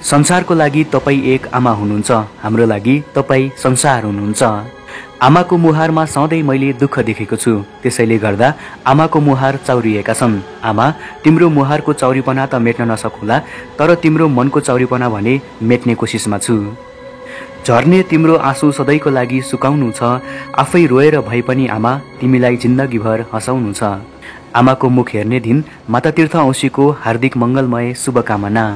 संसारको लागि तपाईँ एक आमा हुनुहुन्छ, हाम्रो लागि तपाईँ संसार हुनुहुन्छ। आमाको मुहारमा सधैँ मैले दुःख देखेको छु, त्यसैले गर्दा आमाको मुहार चाउरिएका छन्। आमा, तिम्रो मुहारको चाउरीपना त मेट्न नसकुला, तर तिम्रो मनको चाउरीपना भने मेट्ने कोसिसमा छु। झर्ने तिम्रो आँसु सधैँको लागि सुकाउनु छ, आफै रोएर भए पनि आमा तिमीलाई जिन्दगीभर हँसाउनु छ। आमाको मुख हेर्ने दिन माता तीर्थ औँसीको हार्दिक मङ्गलमय शुभकामना।